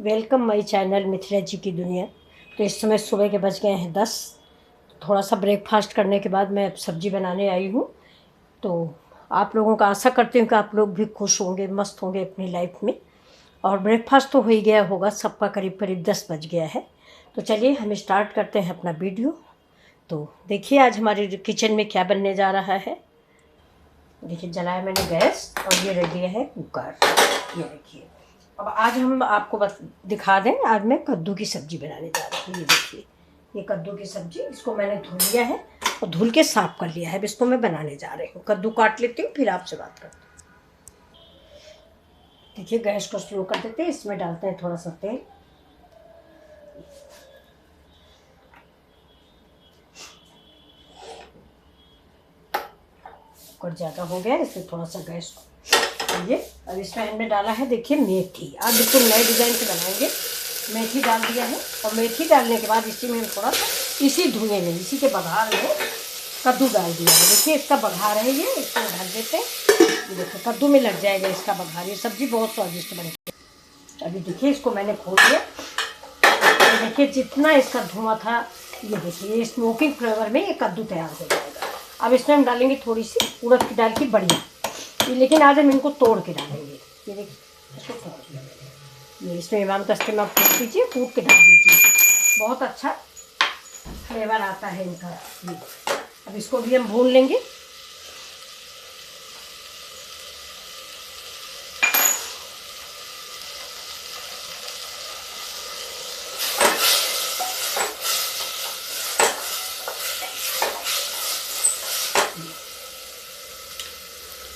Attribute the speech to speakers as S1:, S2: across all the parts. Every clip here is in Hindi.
S1: वेलकम माय चैनल मिथिला जी की दुनिया। तो इस समय सुबह के बज गए हैं 10। थोड़ा सा ब्रेकफास्ट करने के बाद मैं अब सब्ज़ी बनाने आई हूँ। तो आप लोगों का आशा करती हूँ कि आप लोग भी खुश होंगे, मस्त होंगे अपनी लाइफ में। और ब्रेकफास्ट तो हो ही गया होगा सबका, करीब करीब 10 बज गया है। तो चलिए हम स्टार्ट करते हैं अपना वीडियो। तो देखिए आज हमारे किचन में क्या बनने जा रहा है। देखिए जलाया मैंने गैस और ये रख दिया है कुकर। ये देखिए, अब आज हम आपको बस दिखा दें, आज मैं कद्दू की सब्ज़ी बनाने जा रही हूँ। ये देखिए, ये कद्दू की सब्ज़ी, इसको मैंने धुल लिया है और धुल के साफ कर लिया है। अब इसको मैं बनाने जा रही हूँ। कद्दू काट लेती हूँ फिर आपसे बात करती हूँ। देखिए गैस को स्लो कर देते हैं, इसमें डालते हैं थोड़ा सा तेल। कुकर ज़्यादा हो गया, इसमें थोड़ा सा गैस को ये। अब इसमें हमने डाला है, देखिए मेथी। आज बिल्कुल नए डिज़ाइन से बनाएंगे। मेथी डाल दिया है और मेथी डालने के बाद इसी में हम थोड़ा सा, इसी धुएँ में, इसी के बघार में कद्दू डाल दिया है। देखिए इसका बघार है ये, इसको ढक देते हैं। ये देखिए कद्दू में लग जाएगा इसका बघार। ये सब्ज़ी बहुत स्वादिष्ट बनेगी। अभी देखिए इसको मैंने खोल दिया। तो देखिए जितना इसका धुआं था, ये देखिए ये स्मोकिंग फ्लेवर में ये कद्दू तैयार हो जाएगा। अब इसमें हम डालेंगे थोड़ी सी उड़द की दाल की बढ़िया, लेकिन आज हम इनको तोड़ के डालेंगे। ये देखिए इसको तोड़ के, ये इसमें इमाम का इस्तेमाल कूट दीजिए, कूट के डाल दीजिए, बहुत अच्छा फ्लेवर आता है इनका। ये अब इसको भी हम भून लेंगे।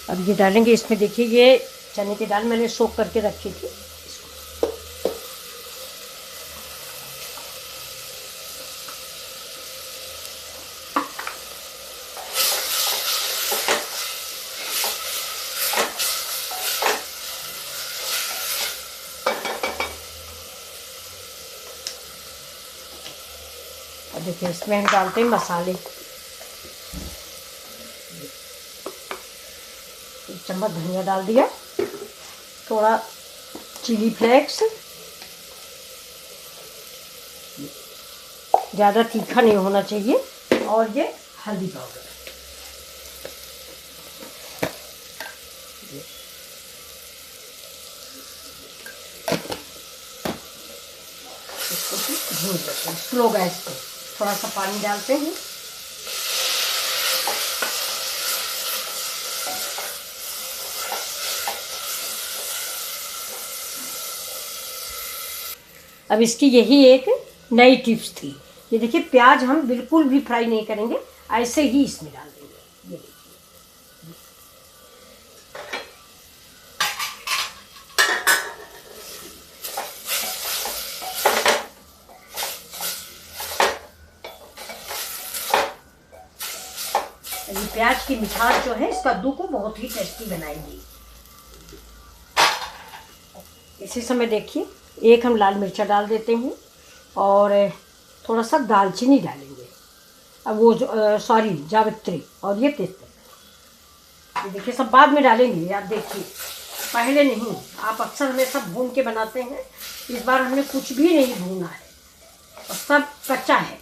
S1: अब ये डालेंगे इसमें। देखिए ये चने की दाल मैंने सोख करके रखी थी। अब देखिए इसमें हम डालते हैं मसाले। एक चम्मच धनिया डाल दिया, थोड़ा चिली फ्लेक्स, ज़्यादा तीखा नहीं होना चाहिए, और ये हल्दी पाउडर। इसको भी भून लेते हैं स्लो गैस पे। थोड़ा सा पानी डालते हैं। अब इसकी यही एक नई टिप्स थी। ये देखिए प्याज हम बिल्कुल भी फ्राई नहीं करेंगे, ऐसे ही इसमें डाल देंगे। ये देखिए ये प्याज की मिठास जो है इस कद्दू को बहुत ही टेस्टी बनाएगी। इसी समय देखिए एक हम लाल मिर्चा डाल देते हैं और थोड़ा सा दालचीनी डालेंगे। अब वो सॉरी जावित्री, और ये तेजपत्ता। ये देखिए सब बाद में डालेंगे, आप देखिए पहले नहीं। आप अक्सर हमेशा भून के बनाते हैं, इस बार हमने कुछ भी नहीं भूना है और सब कच्चा है,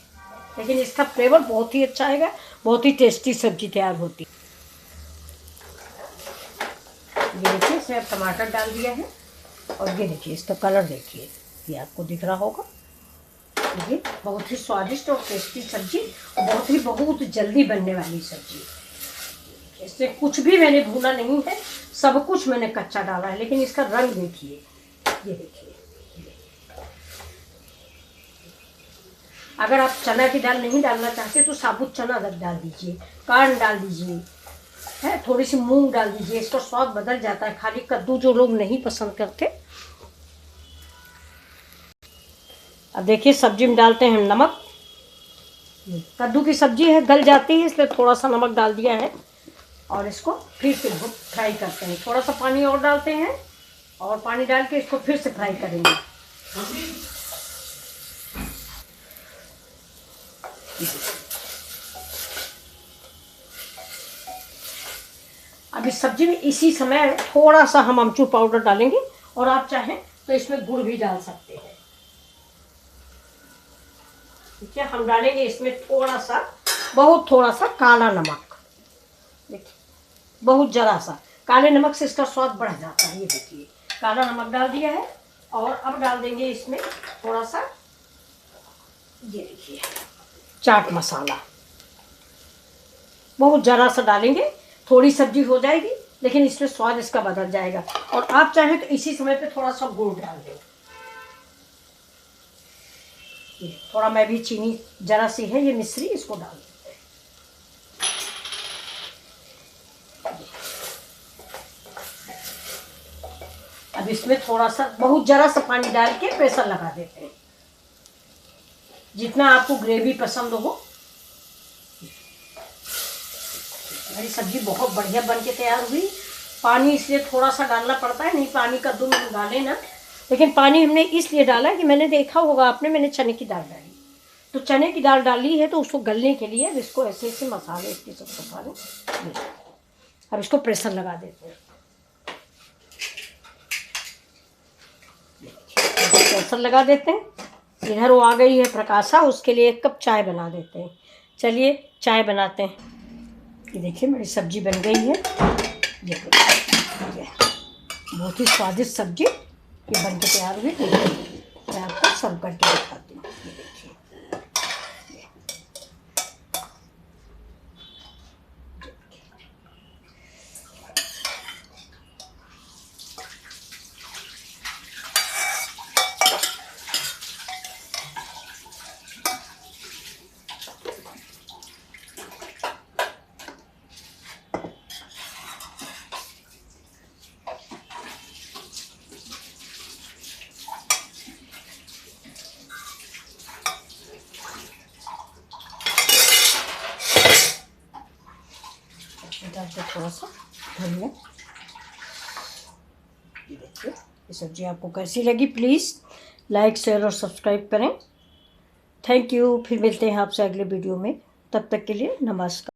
S1: लेकिन इसका फ्लेवर बहुत ही अच्छा आएगा, बहुत ही टेस्टी सब्जी तैयार होती है। ये देखिए इसमें अब टमाटर डाल दिया है और ये देखिए इसका कलर देखिए, ये आपको दिख रहा होगा। ये बहुत ही स्वादिष्ट और टेस्टी सब्जी, बहुत जल्दी बनने वाली सब्जी। इसमें कुछ भी मैंने भूना नहीं है, सब कुछ मैंने कच्चा डाला है, लेकिन इसका रंग देखिए। ये देखिए, अगर आप चना की दाल नहीं डालना चाहते तो साबुत चना डाल दीजिए, कॉर्न डाल दीजिए, है थोड़ी सी मूंग डाल दीजिए, इसका स्वाद बदल जाता है। खाली कद्दू जो लोग नहीं पसंद करते। अब देखिए सब्जी में डालते हैं नमक। कद्दू की सब्जी है, गल जाती है, इसलिए थोड़ा सा नमक डाल दिया है और इसको फिर से फ्राई करते हैं। थोड़ा सा पानी और डालते हैं और पानी डाल के इसको फिर से फ्राई करेंगे। अब इस सब्जी में इसी समय थोड़ा सा हम अमचूर पाउडर डालेंगे, और आप चाहें तो इसमें गुड़ भी डाल सकते हैं। ठीक है, हम डालेंगे इसमें थोड़ा सा, बहुत थोड़ा सा काला नमक। देखिए, बहुत जरा सा काले नमक से इसका स्वाद बढ़ जाता है। ये देखिए, काला नमक डाल दिया है। और अब डाल देंगे इसमें थोड़ा सा, ये देखिए, चाट मसाला। बहुत जरा सा डालेंगे, थोड़ी सब्जी हो जाएगी, लेकिन इसमें स्वाद इसका बदल जाएगा। और आप चाहें तो इसी समय पे थोड़ा सा गुड़ डाल दें। थोड़ा मैं भी चीनी जरा सी है ये मिश्री, इसको डाल देते हैं। अब इसमें थोड़ा सा, बहुत जरा सा पानी डाल के प्रेशर लगा देते हैं, जितना आपको ग्रेवी पसंद हो। मेरी सब्जी बहुत बढ़िया बन के तैयार हुई। पानी इसलिए थोड़ा सा डालना पड़ता है, नहीं पानी का दूध हम डालें ना, लेकिन पानी हमने इसलिए डाला कि मैंने देखा होगा आपने, मैंने चने की दाल डाली, तो चने की दाल डाली है तो उसको गलने के लिए अब इसको ऐसे ऐसे मसाले, इसके सब मसाले, अब इसको प्रेशर लगा देते हैं। प्रेशर लगा देते हैं। इधर वो आ गई है प्रकाशा, उसके लिए 1 कप चाय बना देते हैं। चलिए चाय बनाते हैं। ये देखिए मेरी सब्जी बन गई है। ये बहुत ही स्वादिष्ट सब्जी ये बन के तैयार हुई। मैं आपको सर्व करके दिखाती हूँ। ये देखिए, डालते थोड़ा सा धनिया। ये देखिए, ये सब्जी आपको कैसी लगी, प्लीज़ लाइक शेयर और सब्सक्राइब करें। Thank you. फिर मिलते हैं आपसे अगले वीडियो में, तब तक के लिए नमस्कार।